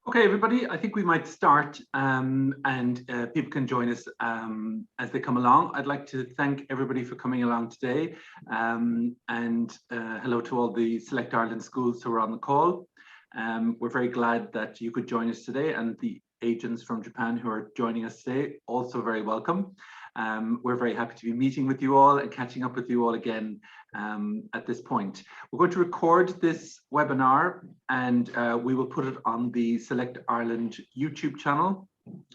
Okay, everybody, I think we might start and people can join us as they come along. I'd like to thank everybody for coming along today and hello to all the Select Ireland schools who are on the call. We're very glad that you could join us today, and the agents from Japan who are joining us today, also very welcome. We're very happy to be meeting with you all and catching up with you all again at this point. We're going to record this webinar and we will put it on the Select Ireland YouTube channel,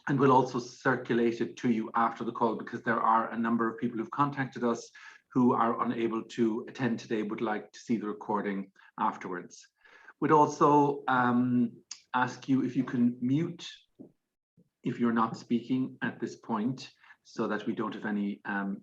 and we'll also circulate it to you after the call, because there are a number of people who've contacted us who are unable to attend today, would like to see the recording afterwards. We'd also ask you if you can mute if you're not speaking at this point, so that we don't have any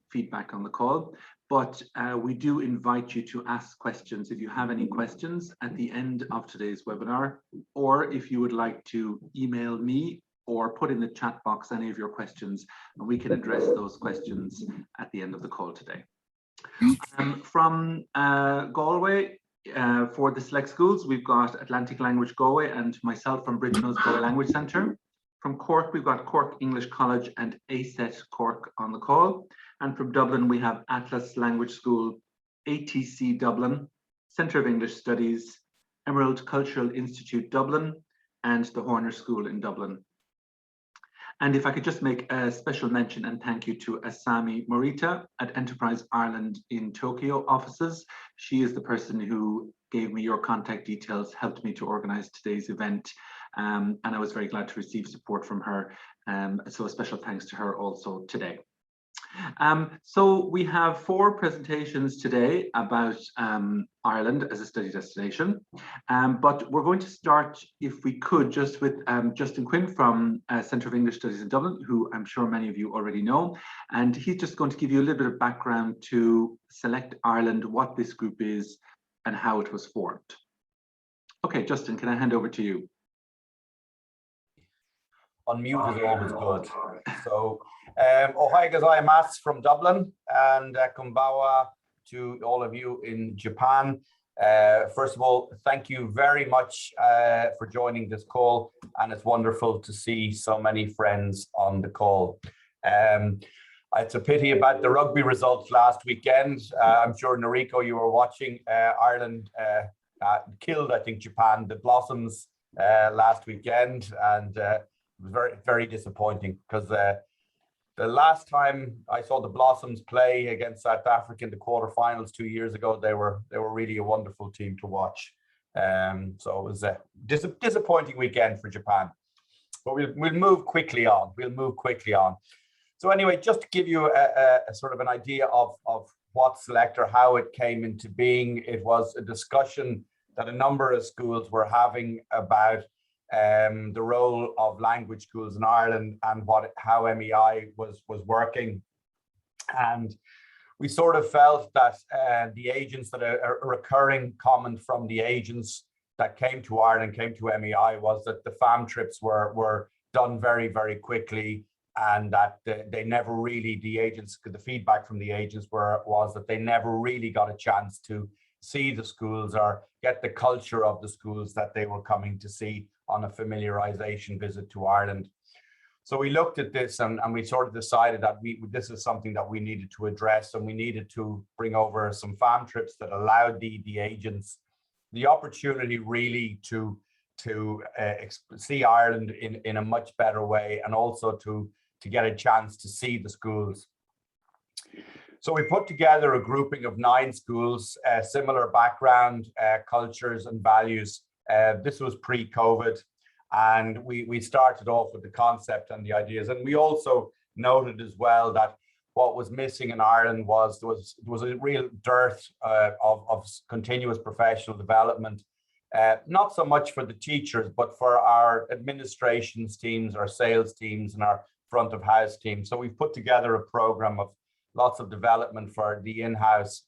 feedback on the call. But we do invite you to ask questions if you have any questions at the end of today's webinar, or if you would like to email me or put in the chat box any of your questions, and we can address those questions at the end of the call today. From Galway, for the Select Schools, we've got Atlantic Language Galway and myself from Bridgemills Galway Language Centre. From Cork, we've got Cork English College and ACET Cork on the call. And from Dublin, we have Atlas Language School, ATC Dublin, Centre of English Studies, Emerald Cultural Institute Dublin, and the Horner School in Dublin. And if I could just make a special mention and thank you to Asami Morita at Enterprise Ireland in Tokyo offices. She is the person who gave me your contact details, helped me to organize today's event. And I was very glad to receive support from her. So a special thanks to her also today. So we have 4 presentations today about Ireland as a study destination. But we're going to start, if we could, just with Justin Quinn from Centre of English Studies in Dublin, who I'm sure many of you already know. And he's just going to give you a little bit of background to Select Ireland, what this group is and how it was formed. Okay, Justin, can I hand over to you? Unmute is always good. So, ohai gozai mas from Dublin, and konbawa to all of you in Japan. First of all, thank you very much for joining this call, and it's wonderful to see so many friends on the call. It's a pity about the rugby results last weekend. I'm sure, Noriko, you were watching. Ireland killed, I think, Japan, the Blossoms, last weekend, and it was very, very disappointing, because the last time I saw the Blossoms play against South Africa in the quarterfinals 2 years ago, they were really a wonderful team to watch. So it was a disappointing weekend for Japan. But we'll move quickly on. We'll move quickly on. So anyway, just to give you a sort of an idea of what Select, or how it came into being, it was a discussion that a number of schools were having about the role of language schools in Ireland and how MEI was working. And we sort of felt that the agents, that a recurring comment from the agents that came to Ireland, came to MEI, was that the FAM trips were done very, very quickly, and that they never really, the feedback from the agents was that they never really got a chance to see the schools or get the culture of the schools that they were coming to see on a familiarization visit to Ireland. So we looked at this and we sort of decided that this is something that we needed to address, and we needed to bring over some FAM trips that allowed the agents the opportunity really to see Ireland in a much better way, and also to get a chance to see the schools. So we put together a grouping of 9 schools, similar background, cultures and values. This was pre-COVID, and we started off with the concept and the ideas. And we also noted as well that what was missing in Ireland was a real dearth of continuous professional development, not so much for the teachers, but for our administrations teams, our sales teams, and our front of house teams. So we've put together a program of lots of development for the in-house.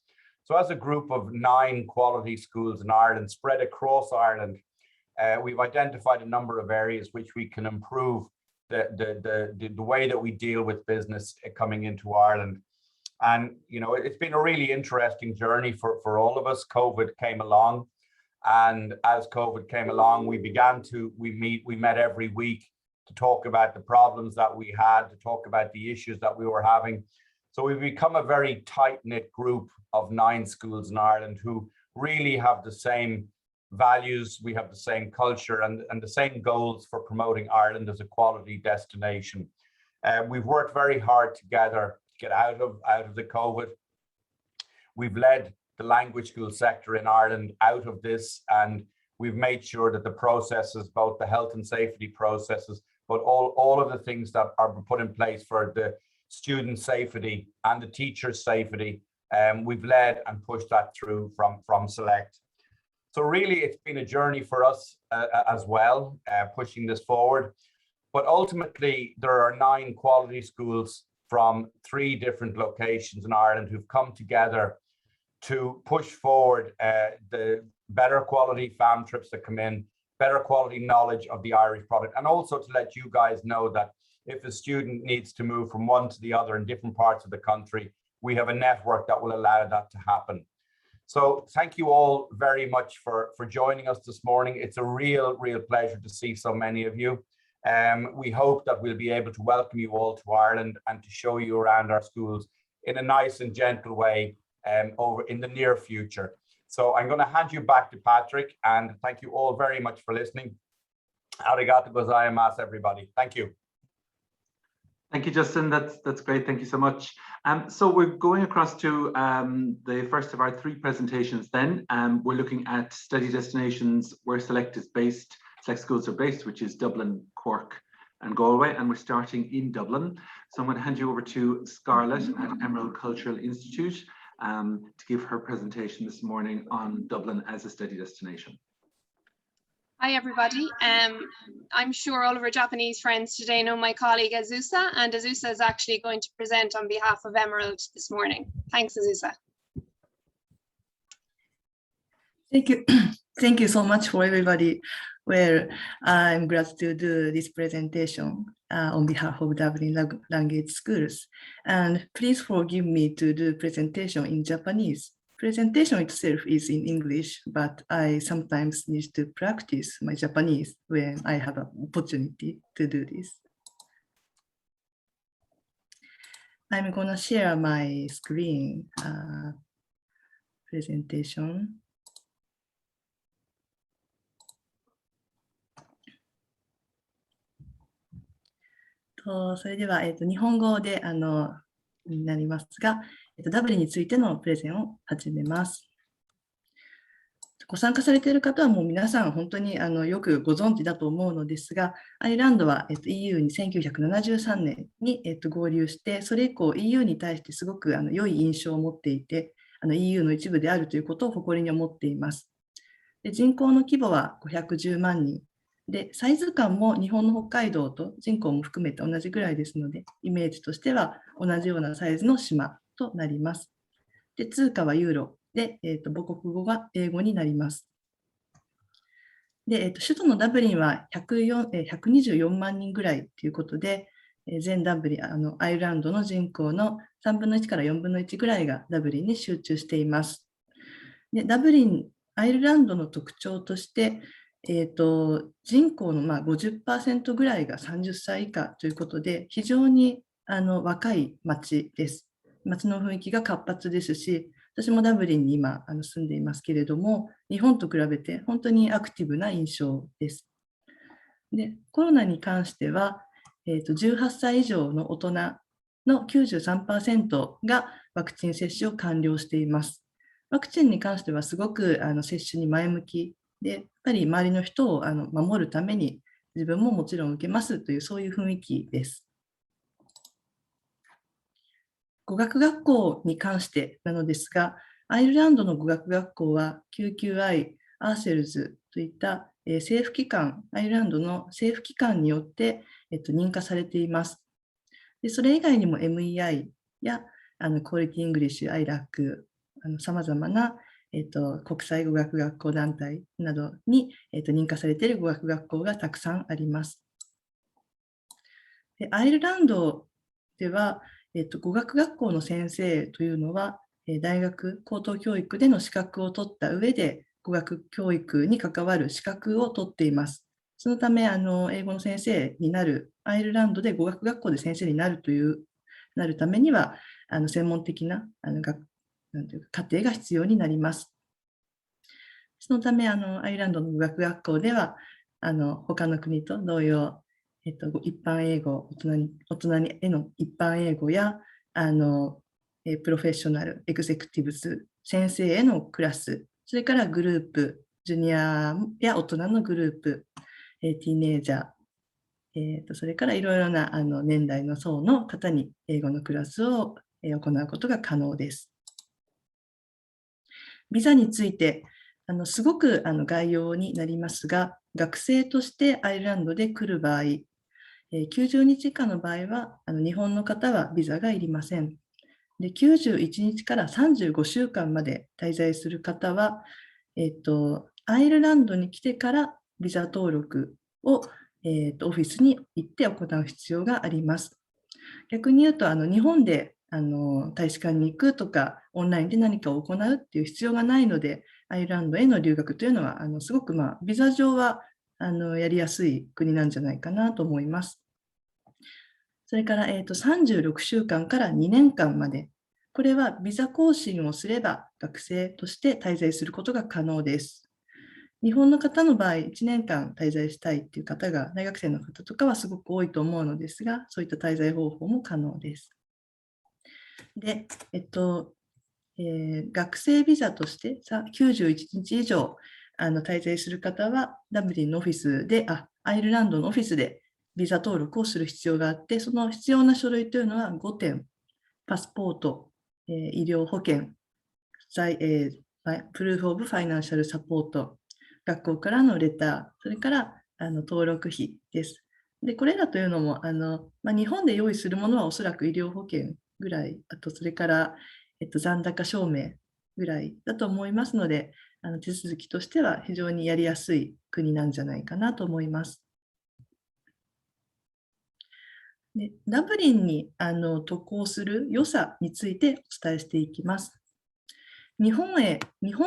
So as a group of 9 quality schools in Ireland, spread across Ireland, we've identified a number of areas which we can improve the way that we deal with business coming into Ireland. And, you know, it's been a really interesting journey for all of us. COVID came along, And as COVID came along, we met every week to talk about the problems that we had, to talk about the issues that we were having. So we've become a very tight-knit group of 9 schools in Ireland who really have the same values, we have the same culture and the same goals for promoting Ireland as a quality destination. We've worked very hard together to get out of the COVID. We've led the language school sector in Ireland out of this, and we've made sure that the processes, both the health and safety processes, but all of the things that are put in place for the student safety and the teacher's safety, we've led and pushed that through from Select. So really, it's been a journey for us as well, pushing this forward. But ultimately, there are 9 quality schools from 3 different locations in Ireland who've come together to push forward the better quality FAM trips that come in, better quality knowledge of the Irish product, and also to let you guys know that if a student needs to move from one to the other in different parts of the country, we have a network that will allow that to happen. So thank you all very much for joining us this morning. It's a real pleasure to see so many of you. We hope that we'll be able to welcome you all to Ireland and to show you around our schools in a nice and gentle way over in the near future. So I'm going to hand you back to Patrick, and thank you all very much for listening. Arigato gozaimasu, everybody. Thank you. Thank you, Justin. That's great. Thank you so much. So we're going across to the first of our 3 presentations then. We're looking at study destinations where Select schools are based, which is Dublin, Cork and Galway, and we're starting in Dublin. So I'm going to hand you over to Scarlett at Emerald Cultural Institute to give her presentation this morning on Dublin as a study destination. Hi everybody. I'm sure all of our Japanese friends today know my colleague Azusa, and Azusa is actually going to present on behalf of Emerald this morning. Thanks, Azusa. Thank you. Thank you so much for everybody. Well, I'm glad to do this presentation on behalf of Dublin Language Schools. And please forgive me to do presentation in Japanese. Presentation itself is in English, but I sometimes need to practice my Japanese when I have an opportunity to do this. I'm going to share my screen presentation.それでは、日本語でになりますが、ダブリンについてのプレゼンを始めます。ご参加されている方はもう皆さん本当によくご存知だと思うのですが、アイルランドはEU に1973年に合流して、それ以降 EU に対してすごく良い印象を持っていて、EU の一部であるということを誇りに思っています。で、人口の規模は510万人。で、サイズ感も日本の北海道と人口も含めて同じぐらいですので、イメージとしては同じようなサイズの島となります。で、通貨はユーロで、母国語が英語になります。で、首都のダブリンは124万人ぐらいということで、全ダブリン、アイルランドの人口の3分の1から4分の1ぐらいがダブリンに集中しています。で、アイルランドの特徴として、人口の50% ぐらいが30歳以下ということで、非常に若い町です。町の雰囲気が活発ですし、私もダブリンに今住んでいますけれども、日本と比べて本当にアクティブな印象です。で、コロナに関しては、18歳以上の大人の 93% がワクチン接種を完了しています。ワクチンに関してはすごく接種に前向きで、やっぱり周りの人を守るために自分ももちろん受けますというそういう雰囲気です。語学学校に関してなのですが、アイルランドの語学学校は QQI、アーセルズといった政府機関、アイルランドの政府機関によって認可されています。で、それ以外にも MEI やクオリティイングリッシュ、ILAC、さまざまな国際語学学校団体などに認可されている語学学校がたくさんあります。で、アイルランドでは、語学学校の先生というのは、大学高等教育での資格を取った上で語学教育に関わる資格を取っています。そのため、英語の先生になる、アイルランドで語学学校で先生になるためには、専門的な課程が必要になります。そのため、アイルランドの語学学校では、他の国と同様、一般英語、大人への一般英語や、プロフェッショナル、エグゼクティブス、先生へのクラス、それからグループ、ジュニアや大人のグループ、ティーネイジャー、それからいろいろな年代の層の方に英語のクラスを行うことが可能です。ビザについて、すごく概要になりますが、学生としてアイルランドで来る場合、90日以下の場合は、日本の方はビザがいりません。で、91日から35週間まで滞在する方は、アイルランドに来てからビザ登録を、オフィスに行って行う必要があります。逆に言うと、日本で大使館に行くとか、オンラインで何かを行うっていう必要がないので、アイルランドへの留学というのは、すごく、ビザ上はやりやすい国なんじゃないかなと思います。それから、36週間から2年間まで、これはビザ更新をすれば学生として滞在することが可能です。日本の方の場合、1年間滞在したいっていう方が、大学生の方とかはすごく多いと思うのですが、そういった滞在方法も可能です。で、学生ビザとして91日以上滞在する方は、ダブリンのオフィスで、アイルランドのオフィスでビザ登録をする必要があって、その必要な書類というのは5点、パスポート、医療保険、プルーフ・オブ・ファイナンシャル・サポート、学校からのレター、それから登録費です。で、これらというのも日本で用意するものはおそらく医療保険ぐらい、あとそれから、残高証明ぐらいだと思いますので、手続きとしては非常にやりやすい国なんじゃないかなと思います。で、ダブリンに渡航する良さについてお伝えしていきます。日本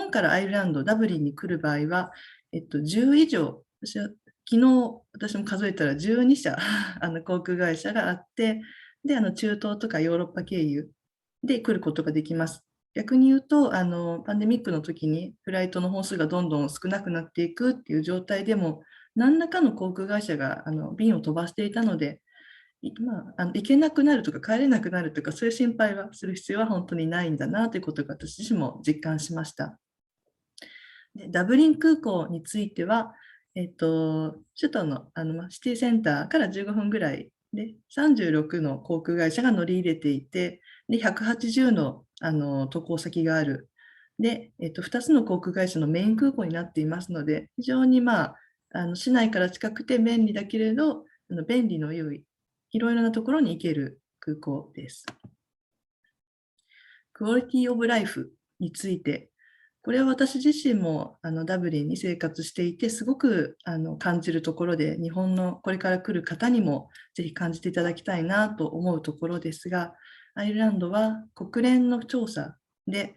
からアイルランド、ダブリンに来る場合は、10以上、昨日私も数えたら12社航空会社があって、で、中東とかヨーロッパ経由で来ることができます。逆に言うと、パンデミックの時にフライトの本数がどんどん少なくなっていくっていう状態でも、何らかの航空会社が便を飛ばしていたので、行けなくなるとか帰れなくなるとか、そういう心配はする必要は本当にないんだなということが私自身も実感しました。で、ダブリン空港については、首都のシティセンターから15分ぐらいで36の航空会社が乗り入れていて、で180の渡航先がある。で、2つの航空会社のメイン空港になっていますので、非常に市内から近くて便利だけれど、便利の良い、いろいろなところに行ける空港です。クオリティオブライフについて、これは私自身もダブリンに生活していて、すごく感じるところで、日本のこれから来る方にもぜひ感じていただきたいなと思うところですが、アイルランドは国連の調査で、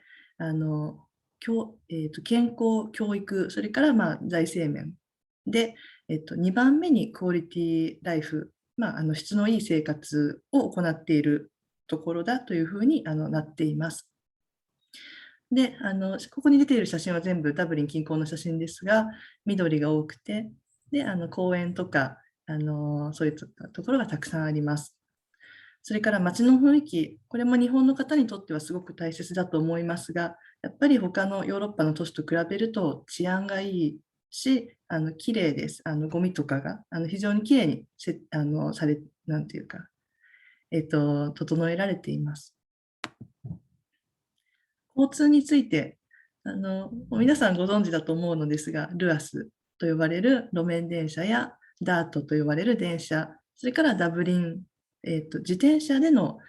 健康、教育、それから財政面で、2番目にクオリティライフ、質のいい生活を行っているところだというふうになっています。で、ここに出ている写真は全部ダブリン近郊の写真ですが、緑が多くて、で、公園とか、そういうところがたくさんあります。それから街の雰囲気、これも日本の方にとってはすごく大切だと思いますが、やっぱり他のヨーロッパの都市と比べると治安がいいし、綺麗です。ゴミとかが非常に綺麗になんていうか、整えられています。交通について、皆さんご存知だと思うのですが、ルアスと呼ばれる路面電車やダートと呼ばれる電車、それからダブリン、自転車での、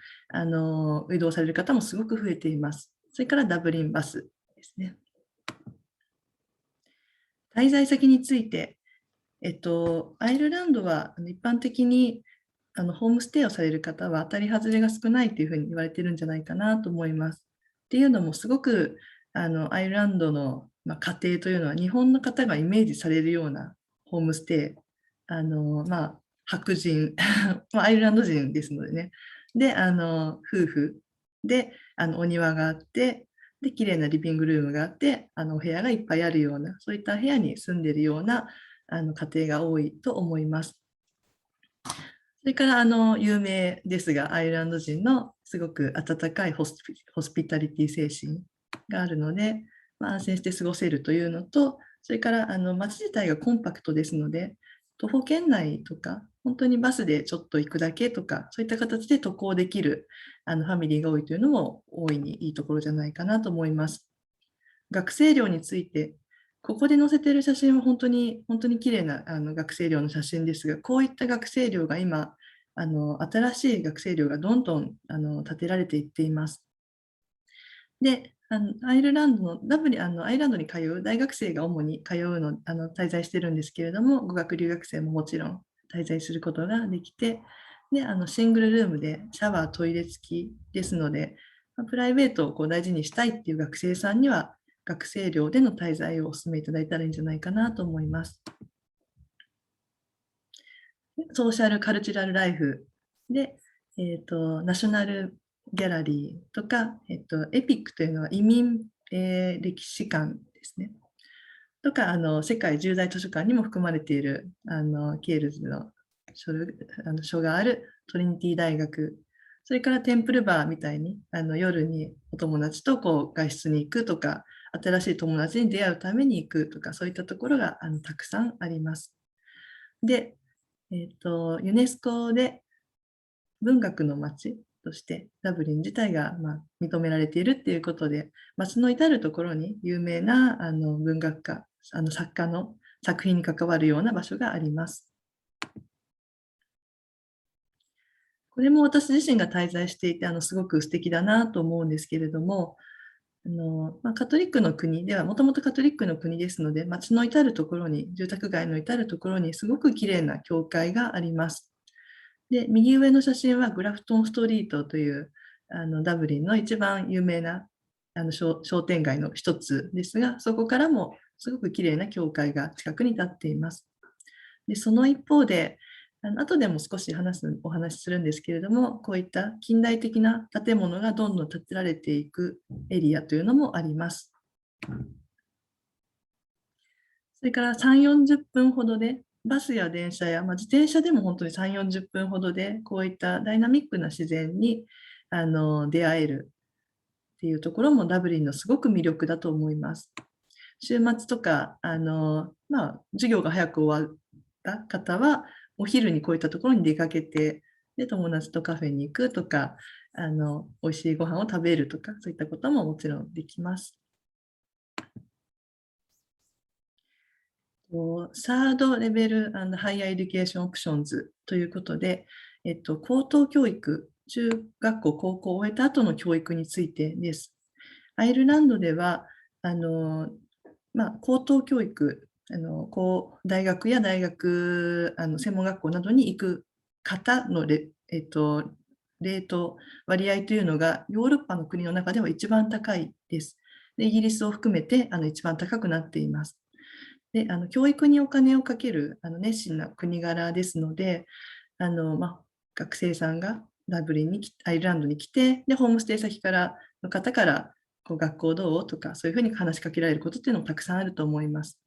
移動される方もすごく増えています。それからダブリンバスですね。滞在先について、アイルランドは一般的にホームステイをされる方は当たり外れが少ないというふうに言われているんじゃないかなと思います。っていうのもすごくアイルランドの家庭というのは日本の方がイメージされるようなホームステイ、白人、アイルランド人ですのでね。で、夫婦でお庭があって、で、綺麗なリビングルームがあって、お部屋がいっぱいあるような、そういった部屋に住んでいるような家庭が多いと思います。それから有名ですが、アイルランド人のすごく温かいホスピタリティ精神があるので、安心して過ごせるというのと、それから街自体がコンパクトですので、徒歩圏内とか、本当にバスでちょっと行くだけとか、そういった形で渡航できるファミリーが多いというのも大いにいいところじゃないかなと思います。学生寮について、ここで載せている写真は本当に綺麗な学生寮の写真ですが、こういった学生寮が今、新しい学生寮がどんどん建てられていっています。で、アイルランドに通う大学生が主に滞在してるんですけれども、語学留学生ももちろん滞在することができて、でシングルルームでシャワー、トイレ付きですので、プライベートを大事にしたいっていう学生さんには、学生寮での滞在をお勧めいただいたらいいんじゃないかなと思います。ソーシャルカルチュラルライフで、ナショナルギャラリーとか、エピックというのは移民、歴史館ですね。とか、世界10大図書館にも含まれているケールズの書があるトリニティ大学、それからテンプルバーみたいに夜にお友達と外出に行くとか、新しい友達に出会うために行くとか、そういったところがたくさんあります。で、ユネスコで文学の街としてダブリン自体が認められているっていうことで、街の至るところに有名な文学家、作家の作品に関わるような場所があります。これも私自身が滞在していてすごく素敵だなと思うんですけれども、カトリックの国ではもともとカトリックの国ですので、街の至るところに、住宅街の至るところにすごくきれいな教会があります。で、右上の写真はグラフトンストリートというダブリンの一番有名な商店街の一つですが、そこからもすごくきれいな教会が近くに立っています。で、その一方で、後でも少しお話しするんですけれども、こういった近代的な建物がどんどん建てられていくエリアというのもあります。それから3、40分ほどで、バスや電車や、自転車でも本当に3、40分ほどで、こういったダイナミックな自然に出会えるっていうところもダブリンのすごく魅力だと思います。週末とか、授業が早く終わった方は、お昼にこういったところに出かけて、で、友達とカフェに行くとか、美味しいご飯を食べるとか、そういったことももちろんできます。サードレベル&ハイヤーエデュケーションオプションズということで、高等教育、中学校、高校を終えた後の教育についてです。アイルランドでは、高等教育、大学や大学、専門学校などに行く方のレート、割合というのがヨーロッパの国の中では一番高いです。で、イギリスを含めて一番高くなっています。で、教育にお金をかける熱心な国柄ですので、学生さんがアイルランドに来て、で、ホームステイ先の方から学校どうとか、そういうふうに話しかけられることっていうのもたくさんあると思います。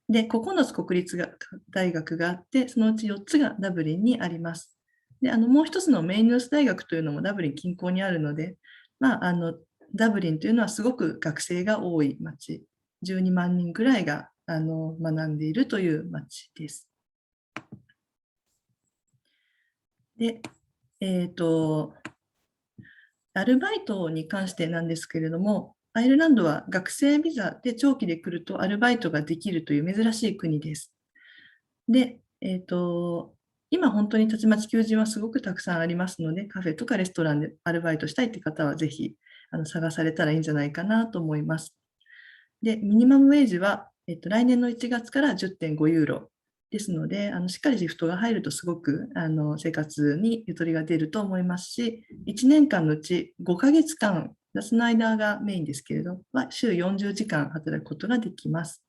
で、9つ国立大学があって、そのうち4つがダブリンにあります。で、もう一つのメインヌース大学というのもダブリン近郊にあるので、ダブリンというのはすごく学生が多い町、12万人くらいが学んでいるという町です。で、アルバイトに関してなんですけれども、アイルランドは学生ビザで長期で来るとアルバイトができるという珍しい国です。で、今本当にたちまち求人はすごくたくさんありますので、カフェとかレストランでアルバイトしたいって方はぜひ探されたらいいんじゃないかなと思います。で、ミニマムウェージは、来年の1月から 10.5 ユーロですので、しっかりシフトが入るとすごく生活にゆとりが出ると思いますし、1年間のうち5ヶ月間夏の間がメインですけれど、週40時間働くことができます。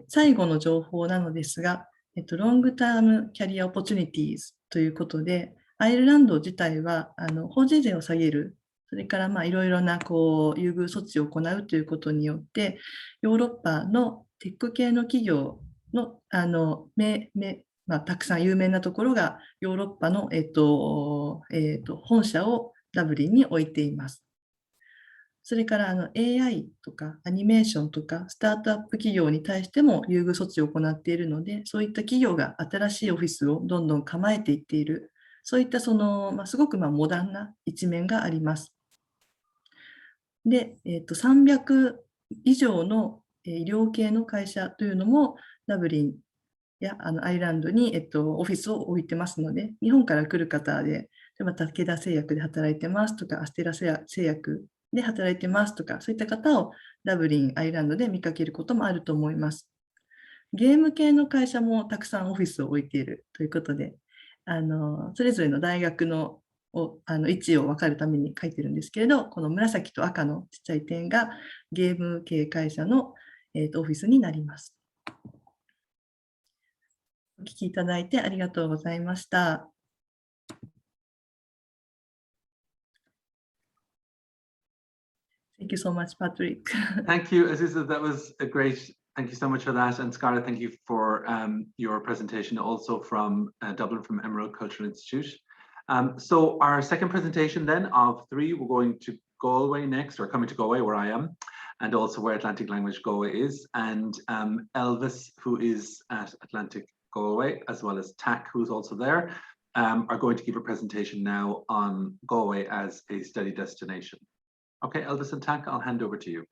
最後の情報なのですが、ロングタームキャリアオポチュニティーズということで、アイルランド自体は法人税を下げる、それからいろいろな優遇措置を行うということによって、ヨーロッパのテック系の企業のたくさん有名なところがヨーロッパの、本社をダブリンに置いています。それからAI とかアニメーションとかスタートアップ企業に対しても優遇措置を行っているので、そういった企業が新しいオフィスをどんどん構えていっている、そういったすごくモダンな一面があります。で、300以上の医療系の会社というのもダブリンやアイルランドに、オフィスを置いてますので、日本から来る方で、例えば武田製薬で働いてますとか、アステラ製薬で働いてますとか、そういった方をダブリン、アイルランドで見かけることもあると思います。ゲーム系の会社もたくさんオフィスを置いているということで、それぞれの大学の位置を分かるために書いてるんですけれど、この紫と赤のちっちゃい点がゲーム系会社の、オフィスになります。お聞きいただいてありがとうございました。Thank you so much, Patrick. Thank you, Aziza. That was a great. Thank you so much for that. And Scarlett, thank you for your presentation, also from Dublin, from Emerald Cultural Institute. So our second presentation then of three, we're going to Galway next, or coming to Galway, where I am, and also where Atlantic Language Galway is. And Elvis, who is at Atlantic Galway, as well as TAC, who's also there, are going to give a presentation now on Galway as a study destination. Okay, Elvis and TAC, I'll hand over to you.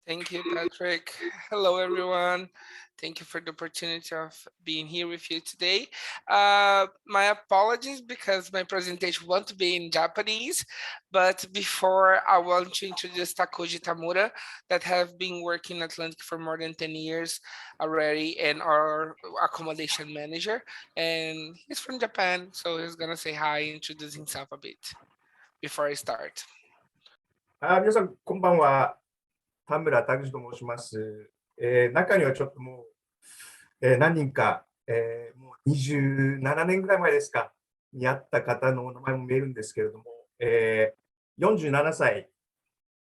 Thank you, Patrick. Hello, everyone. Thank you for the opportunity of being here with you today. My apologies because my presentation wants to be in Japanese, but before I want to introduce Takuji Tamura, that have been working in Atlantic for more than 10 years already, and our accommodation manager. And he's from Japan, so he's gonna say hi, introduce himself a bit before I start. 皆さん、こんばんは。田村拓司と申します。中にはちょっともう、何人か、もう27年ぐらい前ですか、に会った方のお名前も見えるんですけれども、47歳、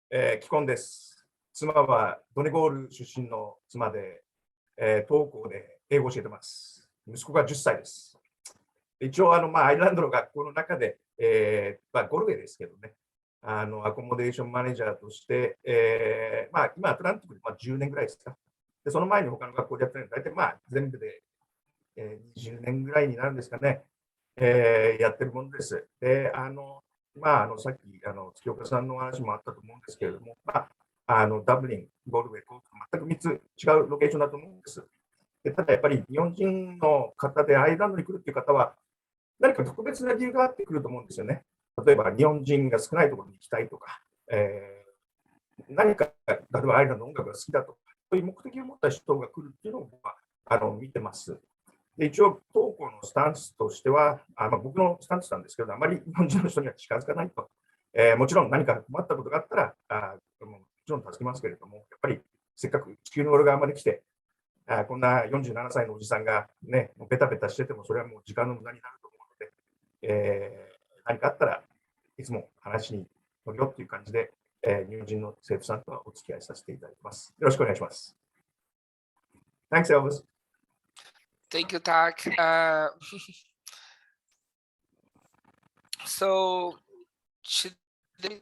既婚です。妻はドネゴール出身の妻で、東校で英語を教えてます。息子が10歳です。一応、アイルランドの学校の中で、ゴルウェイですけどね、アコモデーションマネージャーとして、今、アトランティックで10年ぐらいですか。で、その前に他の学校でやってるので、大体全部で、20年ぐらいになるんですかね、やってるものです。で、さっき、月岡さんの話もあったと思うんですけれども、ダブリン、ゴルウェイ、全く3つ違うロケーションだと思うんです。で、ただやっぱり日本人の方でアイルランドに来るっていう方は、何か特別な理由があってくると思うんですよね。例えば日本人が少ないところに行きたいとか、何か、例えばアイルランドの音楽が好きだとか、そういう目的を持った人が来るっていうのを僕は見てます。で、一応、当校のスタンスとしては、僕のスタンスなんですけど、あまり日本人の人には近づかないと。もちろん何か困ったことがあったら、もちろん助けますけれども、やっぱりせっかく地球の裏側まで来て、こんな47歳のおじさんがね、もうベタベタしてても、それはもう時間の無駄になると思うので、何かあったらいつも話に乗るよっていう感じで、日本人の生徒さんとはお付き合いさせていただきます。よろしくお願いします。Thanks, Elvis. Thank you, Tak. So, today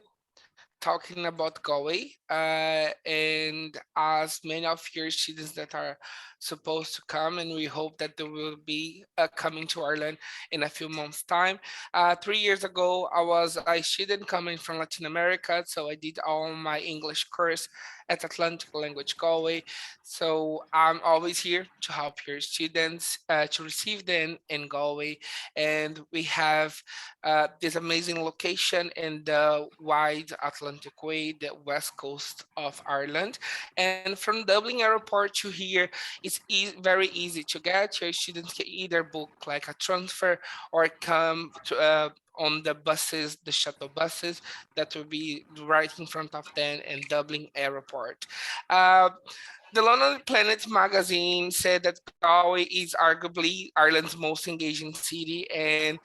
talking about Galway, and as many of your students that are supposed to come, and we hope that they will be coming to Ireland in a few months' time. 3 years ago, I was a student coming from Latin America, so I did all my English course at Atlantic Language Galway. So I'm always here to help your students to receive them in Galway. And we have this amazing location in the wide Atlantic Way, the west coast of Ireland. And from Dublin Airport to here, it's very easy to get. Your students can either book like a transfer or come to, on the buses, the shuttle buses that will be right in front of them in Dublin Airport. The Lonely Planet magazine said that Galway is arguably Ireland's most engaging city, and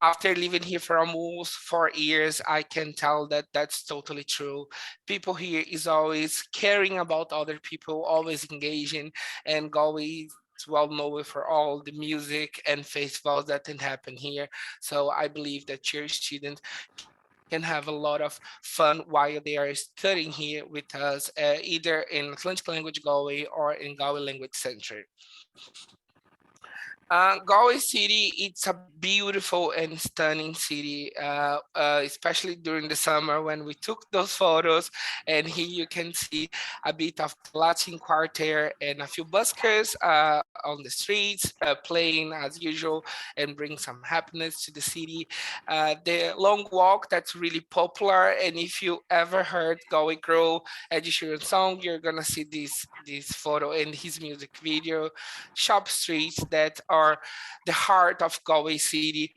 after living here for almost 4 years, I can tell that that's totally true. People here is always caring about other people, always engaging, and Galway is well known for all the music and festivals that can happen here. So I believe that your students can have a lot of fun while they are studying here with us, either in Atlantic Language Galway or in Galway Language Center. Galway City, it's a beautiful and stunning city, especially during the summer when we took those photos. And here you can see a bit of the Latin Quarter and a few buskers on the streets playing as usual and bring some happiness to the city. The long walk, that's really popular. And if you ever heard Galway Grow Ed Sheeran song, you're gonna see this photo in his music video. Shop streets that are the heart of Galway City.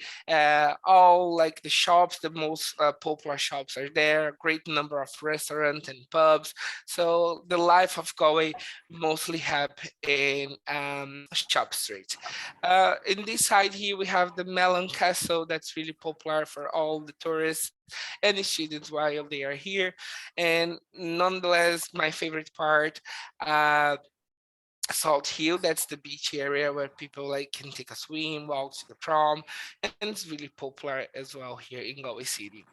All like the shops, the most popular shops are there, a great number of restaurants and pubs. So the life of Galway mostly happen in Shop Street. In this side here, we have the Melon Castle that's really popular for all the tourists and the students while they are here. And nonetheless, my favorite part, Salt Hill, that's the beach area where people like can take a swim, walk to the prom, and it's really popular as well here in Galway City.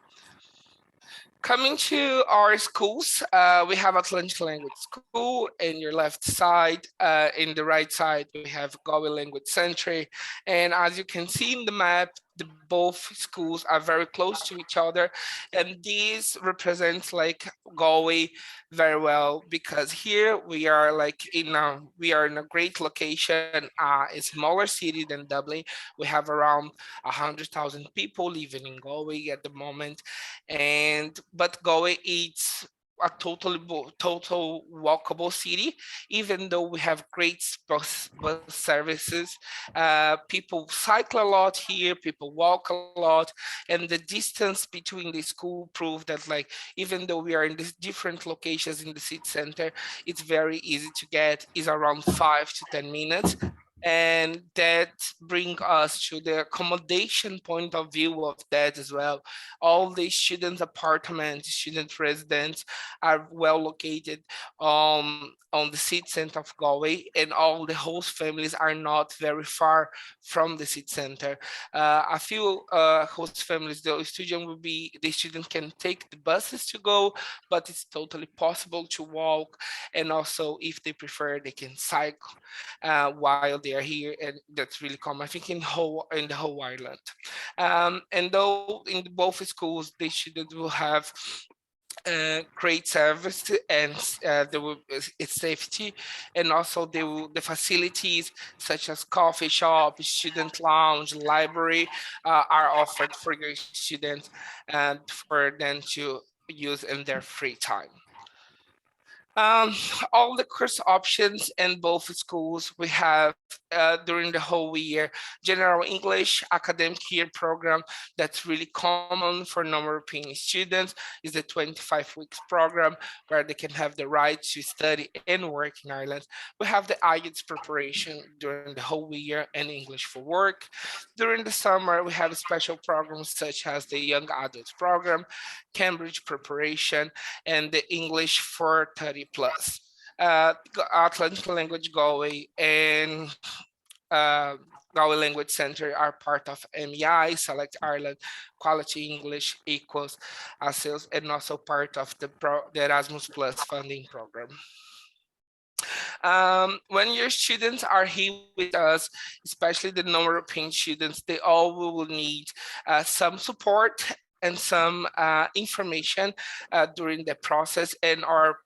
Coming to our schools, we have Atlantic Language School in your left side. In the right side, we have Galway Language Center. And as you can see in the map, both schools are very close to each other. And this represents like Galway very well, because here we are like in a great location, a smaller city than Dublin. We have around 100,000 people living in Galway at the moment. But Galway is a total walkable city, even though we have great bus services. People cycle a lot here, people walk a lot, and the distance between the school prove that like even though we are in these different locations in the city center, it's very easy to get, is around 5 to 10 minutes. And that bring us to the accommodation point of view of that as well. All the student apartments, student residents are well located on the city center of Galway, and all the host families are not very far from the city center. A few host families, the student can take the buses to go, but it's totally possible to walk, and also if they prefer, they can cycle while they are here, and that's really common, I think, in the whole Ireland. And though in both schools, the students will have great service and it's safety, and also the facilities such as coffee shop, student lounge, library are offered for your students and for them to use in their free time. All the course options in both schools we have during the whole year. General English academic year program that's really common for non-European students is the 25 weeks program where they can have the right to study and work in Ireland. We have the IELTS preparation during the whole year and English for work. During the summer, we have special programs such as the Young Adults program, Cambridge preparation, and the English for 30 plus. Atlantic Language Galway and Galway Language Center are part of MEI, Select Ireland, Quality English Equals Sales, and also part of the Erasmus Plus funding program. When your students are here with us, especially the non-European students, they all will need some support and some information during the process, and our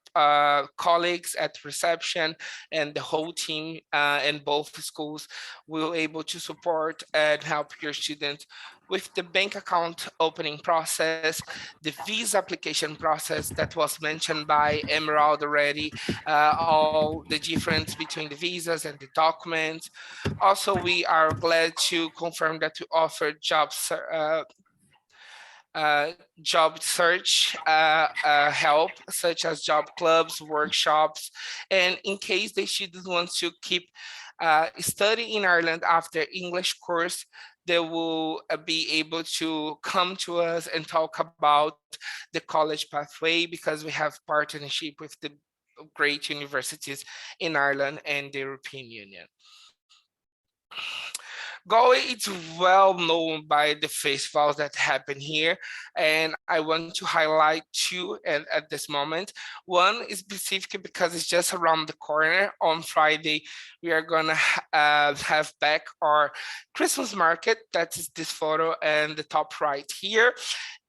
colleagues at reception and the whole team in both schools will be able to support and help your students with the bank account opening process, the visa application process that was mentioned by Emerald already, all the difference between the visas and the documents. Also, we are glad to confirm that we offer job search help, such as job clubs, workshops, and in case the students want to keep studying in Ireland after English course, they will be able to come to us and talk about the college pathway, because we have partnership with the great universities in Ireland and the European Union. Galway is well known by the festivals that happen here, and I want to highlight two at this moment. One is specific because it's just around the corner. On Friday, we are gonna have back our Christmas market. That is this photo and the top right here.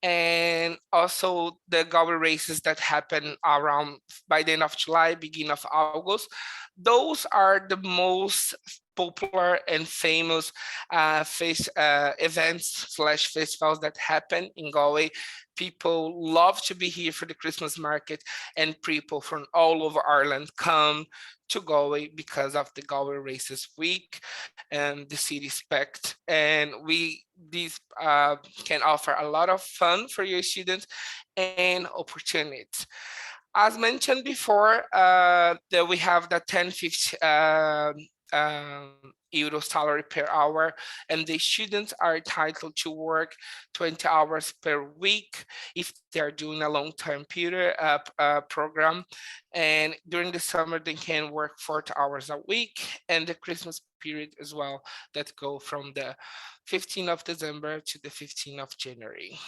And also the Galway races that happen around by the end of July, beginning of August. Those are the most popular and famous events/festivals that happen in Galway. People love to be here for the Christmas market, and people from all over Ireland come to Galway because of the Galway Races Week and the city spect. And these can offer a lot of fun for your students and opportunities. As mentioned before, that we have the 1050 euro salary per hour, and the students are entitled to work 20 hours per week if they're doing a long-term program. And during the summer, they can work 40 hours a week, and the Christmas period as well, that go from the 15th of December to the 15th of January.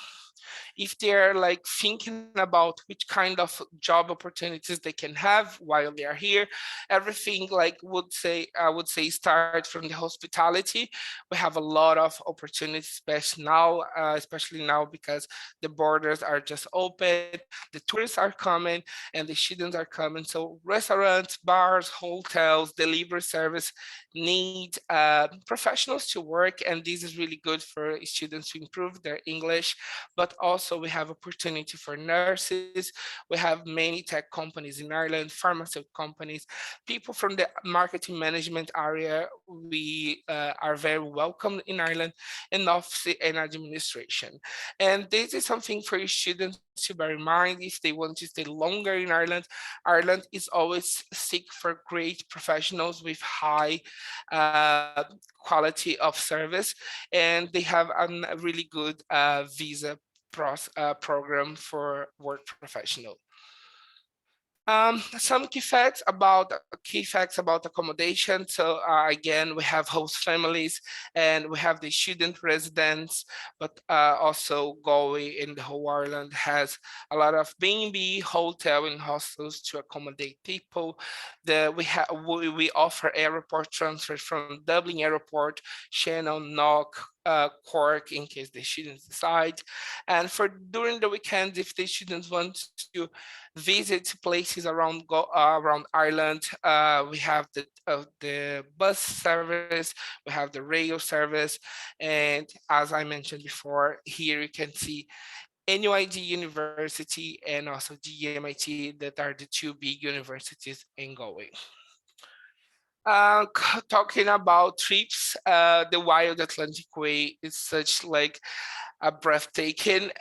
If they're like thinking about which kind of job opportunities they can have while they are here, everything like I would say start from the hospitality. We have a lot of opportunities, especially now because the borders are just open, the tourists are coming and the students are coming. So restaurants, bars, hotels, delivery service need professionals to work, and this is really good for students to improve their English. But also we have opportunity for nurses. We have many tech companies in Ireland, pharmaceutical companies, people from the marketing management area. We are very welcome in Ireland, and office and administration. And this is something for your students to bear in mind if they want to stay longer in Ireland. Ireland is always seek for great professionals with high quality of service, and they have a really good visa program for work professional. Some key facts about accommodation. So again, we have host families and we have the student residents, but also Galway in the whole Ireland has a lot of B&B, hotel and hostels to accommodate people. We offer airport transfers from Dublin Airport, Shannon, Knock, Cork, in case the students decide. And for during the weekends, if the students want to visit places around Ireland, we have the bus service, we have the rail service, and as I mentioned before, here you can see NUID University and also GMIT, that are the two big universities in Galway. Talking about trips, the Wild Atlantic Way is such like a breathtaking.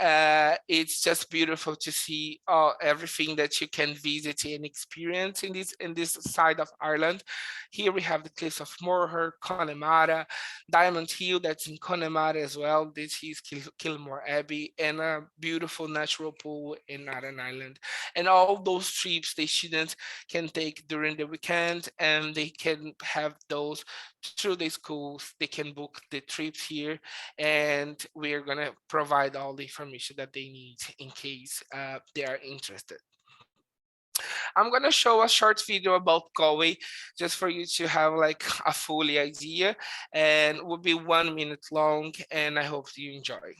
It's just beautiful to see everything that you can visit and experience in this side of Ireland. Here we have the cliffs of Moher, Connemara, Diamond Hill, that's in Connemara as well. This is Kilmore Abbey, and a beautiful natural pool in Northern Ireland. And all those trips the students can take during the weekend, and they can have those through the schools. They can book the trips here, and we're gonna provide all the information that they need in case they are interested. I'm gonna show a short video about Galway just for you to have like a full idea, and will be 1 minute long, and I hope you enjoy.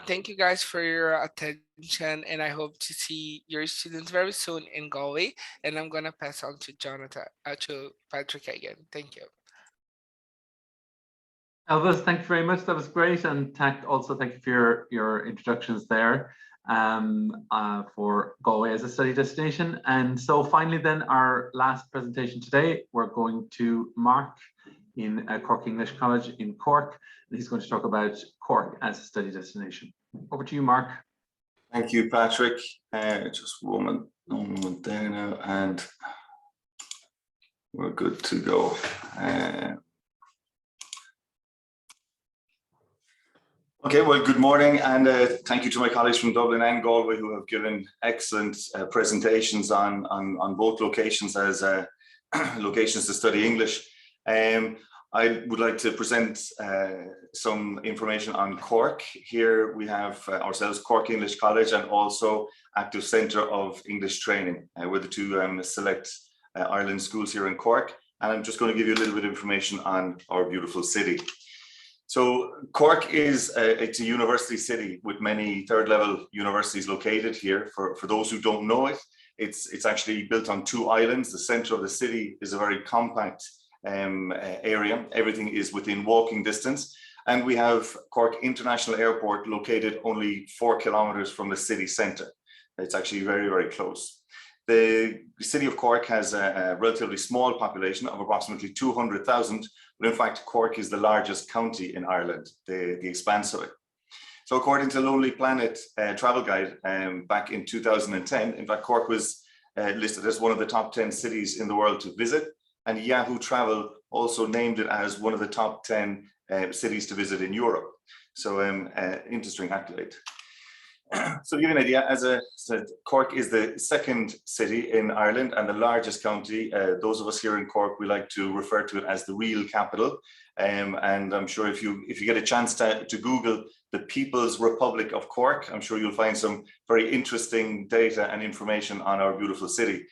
Thank you guys for your attention, and I hope to see your students very soon in Galway. And I'm gonna pass on to to Patrick again. Thank you. Elvis, thank you very much. That was great. And also thank you for your introductions there for Galway as a study destination. And so finally then, our last presentation today, we're going to Mark in Cork English College in Cork. And he's going to talk about Cork as a study destination. Over to you, Mark. Thank you, Patrick. Just one moment there now, and we're good to go. Okay, well, good morning, and thank you to my colleagues from Dublin and Galway who have given excellent presentations on both locations as locations to study English. I would like to present some information on Cork. Here we have ourselves, Cork English College, and also Active Centre of English Training. We're the two select Ireland schools here in Cork. And I'm just going to give you a little bit of information on our beautiful city. So Cork is it's a university city with many third-level universities located here. For those who don't know it, it's actually built on two islands. The centre of the city is a very compact area. Everything is within walking distance, and we have Cork International Airport located only 4 kilometers from the city centre. It's actually very, very close. The city of Cork has a relatively small population of approximately 200,000, but in fact Cork is the largest county in Ireland, the expanse of it. So according to Lonely Planet travel guide back in 2010, in fact Cork was listed as one of the top 10 cities in the world to visit, and Yahoo Travel also named it as one of the top 10 cities to visit in Europe. So interesting accolade. So to give you an idea, as I said, Cork is the second city in Ireland and the largest county. Those of us here in Cork, we like to refer to it as the real capital. And I'm sure if you get a chance to Google the People's Republic of Cork, I'm sure you'll find some very interesting data and information on our beautiful city.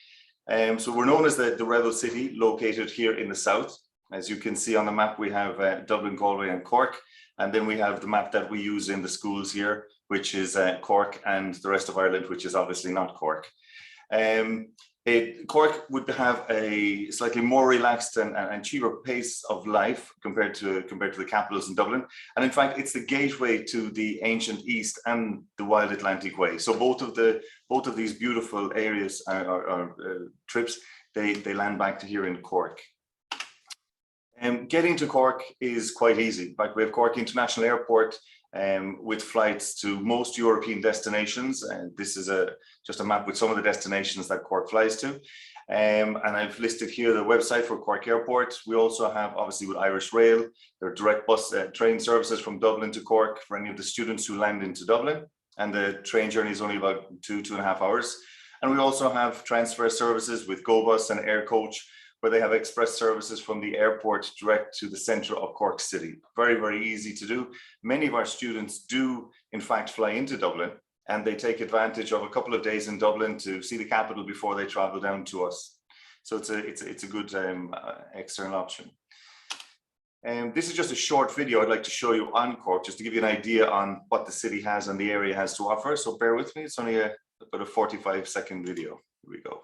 So we're known as the Rebel City, located here in the south. As you can see on the map, we have Dublin, Galway and Cork. And then we have the map that we use in the schools here, which is Cork, and the rest of Ireland, which is obviously not Cork. Cork would have a slightly more relaxed and cheaper pace of life compared to the capitals in Dublin. And in fact, it's the gateway to the ancient East and the wild Atlantic Way. So both of these beautiful areas or trips, they land back to here in Cork. Getting to Cork is quite easy. In fact, we have Cork International Airport with flights to most European destinations. And this is just a map with some of the destinations that Cork flies to. And I've listed here the website for Cork Airport. We also have, obviously, with Irish Rail, there are direct bus train services from Dublin to Cork for any of the students who land into Dublin. And the train journey is only about 2.5 hours. And we also have transfer services with GoBus and Air Coach, where they have express services from the airport direct to the centre of Cork City. Very, very easy to do. Many of our students do, in fact, fly into Dublin, and they take advantage of a couple of days in Dublin to see the capital before they travel down to us. So it's a good external option. This is just a short video I'd like to show you on Cork, just to give you an idea on what the city has and the area has to offer. So bear with me, it's only about a 45-second video. Here we go.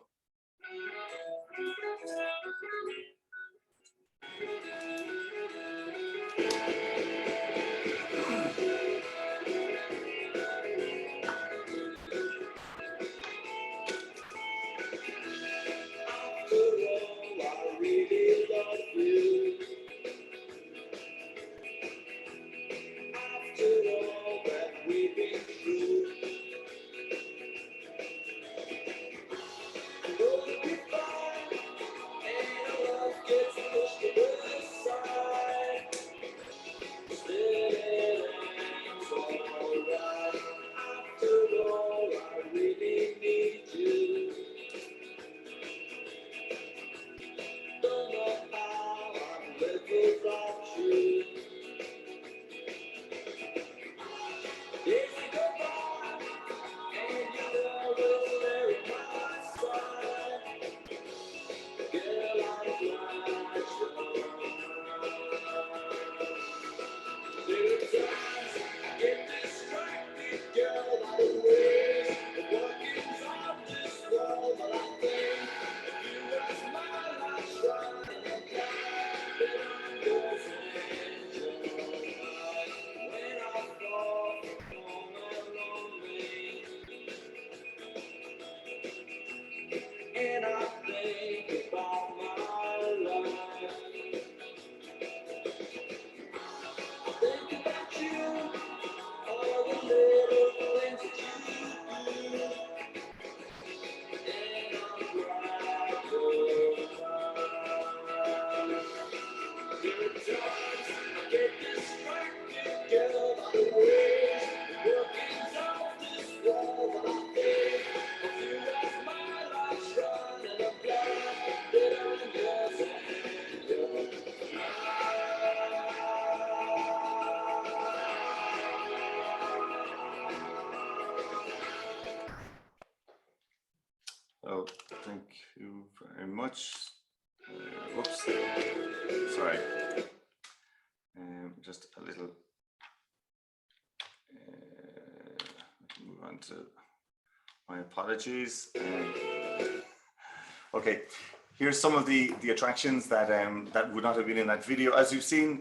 Oh, thank you very much. Whoops, sorry. Just a little. Move on to my apologies. Okay, here's some of the attractions that that would not have been in that video. As you've seen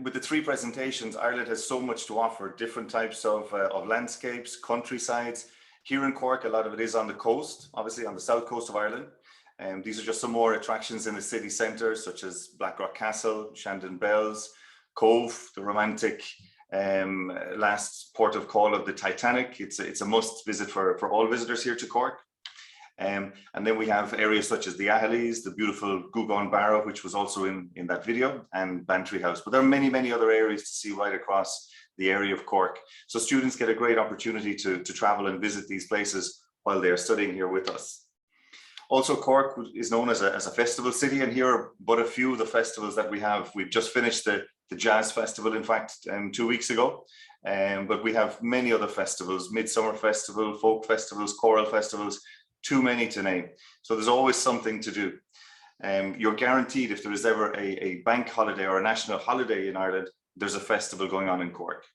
with the 3 presentations, Ireland has so much to offer, different types of landscapes, countrysides. Here in Cork, a lot of it is on the coast, obviously on the south coast of Ireland. These are just some more attractions in the city centre, such as Blackrock Castle, Shandon Bells, Cove, the romantic last port of call of the Titanic. It's a must visit for all visitors here to Cork. And then we have areas such as the Ahalies, the beautiful Gugon Barrow, which was also in that video, and Bantry House. But there are many, many other areas to see right across the area of Cork. So students get a great opportunity to travel and visit these places while they are studying here with us. Also, Cork is known as a festival city, and here are but a few of the festivals that we have. We've just finished the Jazz Festival, in fact, 2 weeks ago. But we have many other festivals, Midsummer Festival, folk festivals, choral festivals, too many to name. So there's always something to do. You're guaranteed, if there is ever a bank holiday or a national holiday in Ireland, there's a festival going on in Cork.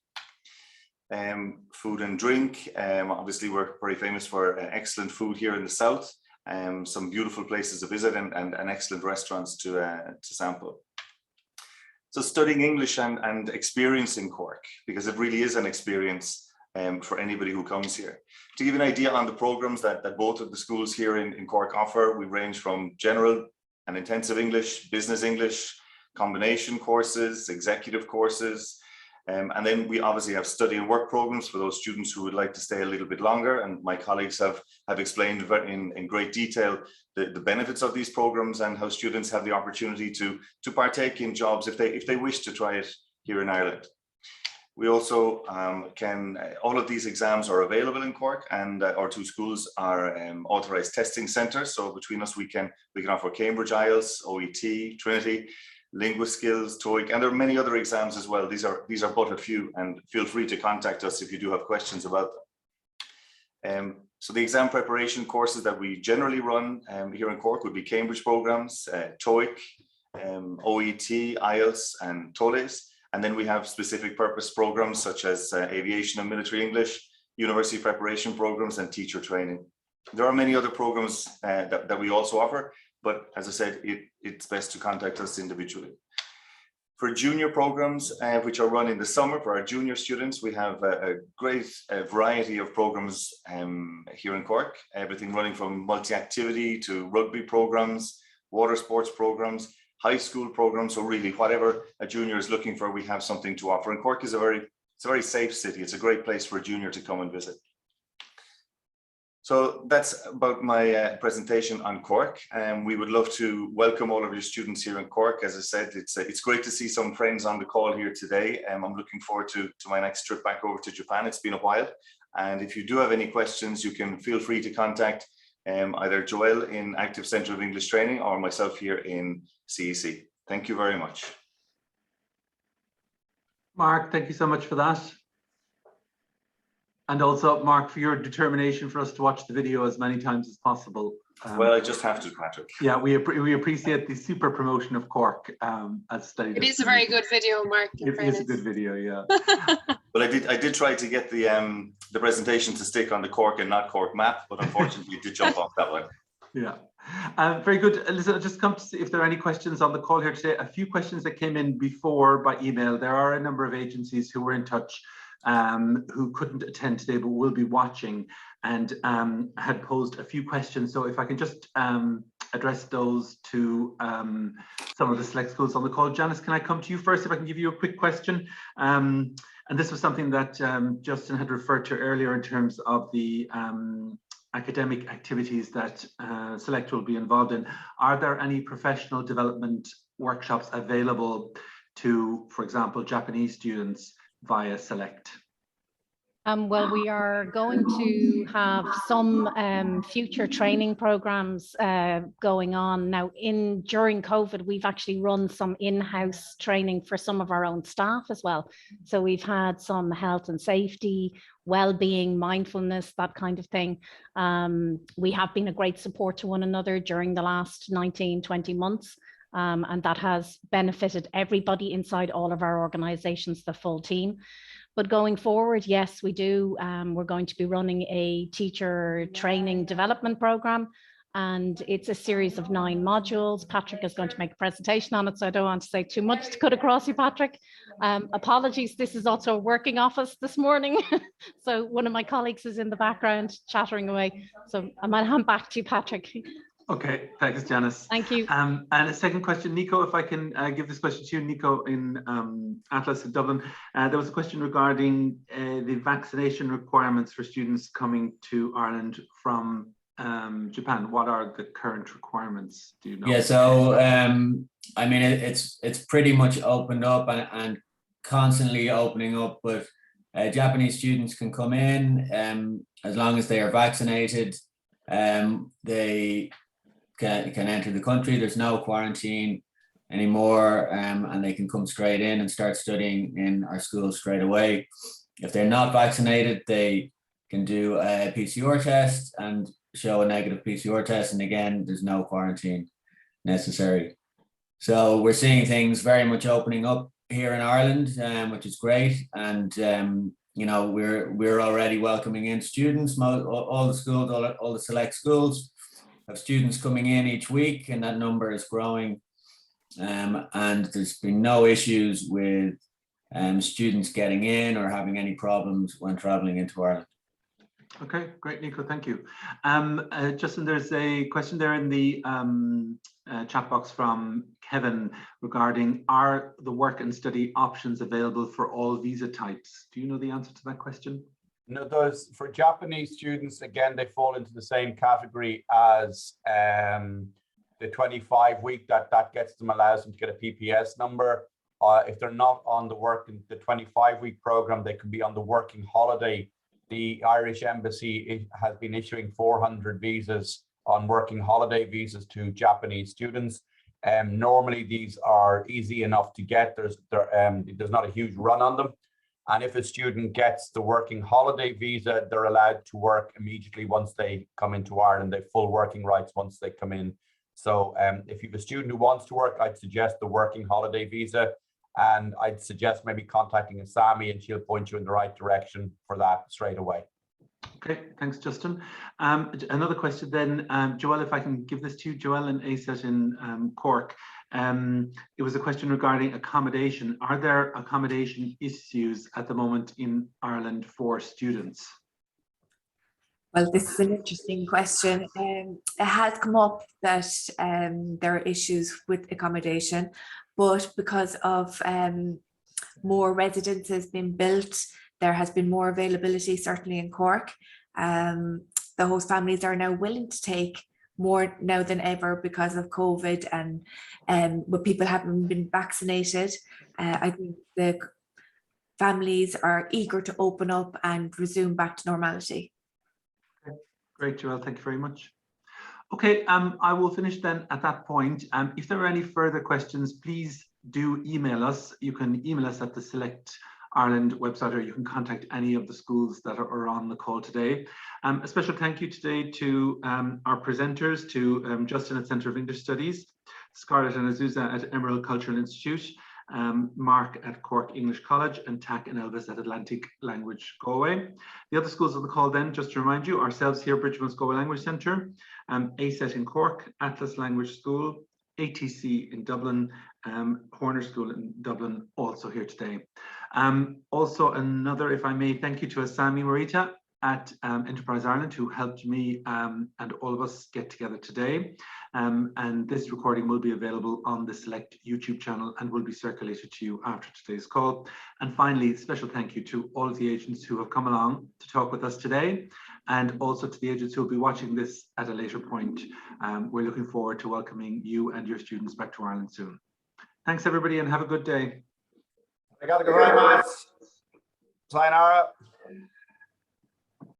Food and drink, obviously we're very famous for excellent food here in the south. Some beautiful places to visit and excellent restaurants to sample. So studying English and experiencing Cork, because it really is an experience for anybody who comes here. To give you an idea on the programs that both of the schools here in Cork offer, we range from general and intensive English, business English, combination courses, executive courses, and then we obviously have study and work programs for those students who would like to stay a little bit longer. And my colleagues have explained in great detail the benefits of these programs and how students have the opportunity to partake in jobs if they wish to try it here in Ireland. We also all of these exams are available in Cork, and our 2 schools are authorised testing centres. So between us, we can offer Cambridge IELTS, OET, Trinity, LinguaSkills, TOEIC, and there are many other exams as well. These are but a few, and feel free to contact us if you do have questions about them. So the exam preparation courses that we generally run here in Cork would be Cambridge programs, TOEIC, OET, IELTS, and TOLES. And then we have specific purpose programs such as aviation and military English, university preparation programs, and teacher training. There are many other programs that we also offer, but as I said, it's best to contact us individually. For junior programs, which are run in the summer for our junior students, we have a great variety of programs here in Cork, everything running from multi-activity to rugby programs, water sports programs, high school programs. So really whatever a junior is looking for, we have something to offer. And Cork is it's a very safe city. It's a great place for a junior to come and visit. So that's about my presentation on Cork. We would love to welcome all of your students here in Cork. As I said, it's great to see some friends on the call here today. I'm looking forward to my next trip back over to Japan. It's been a while. And if you do have any questions, you can feel free to contact either Joelle in Active Centre of English Training or myself here in CEC. Thank you very much. Mark, thank you so much for that. And also, Mark, for your determination for us to watch the video as many times as possible. Well, I just have to, Patrick. Yeah, we appreciate the super promotion of Cork as studied. It is a very good video, Mark. It is a good video, yeah. Well, I did try to get the presentation to stick on the Cork and not Cork map, but unfortunately it did jump off that one. Yeah, very good. Listen, I'll just come to see if there are any questions on the call here today. A few questions that came in before by email. There are a number of agencies who were in touch who couldn't attend today but will be watching and had posed a few questions. So if I can just address those to some of the select schools on the call. Janice, can I come to you first if I can give you a quick question? And this was something that Justin had referred to earlier in terms of the academic activities that Select will be involved in. Are there any professional development workshops available to, for example, Japanese students via Select? Well, we are going to have some future training programs going on now. During COVID, we've actually run some in-house training for some of our own staff as well. So we've had some health and safety, well-being, mindfulness, that kind of thing. We have been a great support to one another during the last 19, 20 months. And that has benefited everybody inside all of our organizations, the full team. But going forward, yes, we do. We're going to be running a teacher training development program, and it's a series of 9 modules. Patrick is going to make a presentation on it, so I don't want to say too much to cut across you, Patrick. Apologies, this is also a working office this morning. So one of my colleagues is in the background chattering away. So I might hand back to you, Patrick. Okay, thanks, Janice. Thank you. And a second question, Nico, if I can give this question to you, Nico, in Atlas in Dublin. There was a question regarding the vaccination requirements for students coming to Ireland from Japan. What are the current requirements? Do you know? Yeah, so I mean, it's pretty much opened up and constantly opening up, but Japanese students can come in as long as they are vaccinated. They can enter the country. There's no quarantine anymore, and they can come straight in and start studying in our schools straight away. If they're not vaccinated, they can do a PCR test and show a negative PCR test, and again, there's no quarantine necessary. So we're seeing things very much opening up here in Ireland, which is great, and you know, we're already welcoming in students. All the schools, all the select schools have students coming in each week, and that number is growing. And there's been no issues with students getting in or having any problems when traveling into Ireland. Okay, great, Nico, thank you. Justin, there's a question there in the chat box from Kevin regarding, are the work and study options available for all visa types? Do you know the answer to that question? No, those for Japanese students, again, they fall into the same category as the 25-week that gets them, allows them to get a PPS number. If they're not on the 25-week program, they could be on the working holiday. The Irish Embassy has been issuing 400 visas on working holiday visas to Japanese students. Normally, these are easy enough to get. There's not a huge run on them. And if a student gets the working holiday visa, they're allowed to work immediately once they come into Ireland. They have full working rights once they come in. So if you have a student who wants to work, I'd suggest the working holiday visa. And I'd suggest maybe contacting Asami, and she'll point you in the right direction for that straight away. Okay, thanks, Justin. Another question then, Joelle, if I can give this to you, Joelle and ASET in Cork. It was a question regarding accommodation. Are there accommodation issues at the moment in Ireland for students? Well, this is an interesting question. It has come up that there are issues with accommodation, but because of more residences being built, there has been more availability, certainly in Cork. The host families are now willing to take more now than ever because of COVID and with people having been vaccinated. I think the families are eager to open up and resume back to normality. Okay. Great, Joelle, thank you very much. Okay, I will finish then at that point. If there are any further questions, please do email us. You can email us at the Select Ireland website, or you can contact any of the schools that are on the call today. A special thank you today to our presenters, to Justin at Centre of English Studies, Scarlett and Azusa at Emerald Cultural Institute, Mark at Cork English College, and Tak and Elvis at Atlantic Language Galway. The other schools on the call then, just to remind you, ourselves here, Bridgeman's Galway Language Centre, ASET in Cork, Atlas Language School, ATC in Dublin, Horner School in Dublin, also here today. Also another, if I may, thank you to Asami Morita at Enterprise Ireland, who helped me and all of us get together today. And this recording will be available on the Select YouTube channel and will be circulated to you after today's call. And finally, special thank you to all of the agents who have come along to talk with us today, and also to the agents who will be watching this at a later point. We're looking forward to welcoming you and your students back to Ireland soon. Thanks everybody, and have a good day. Obrigado, very much. Sayonara.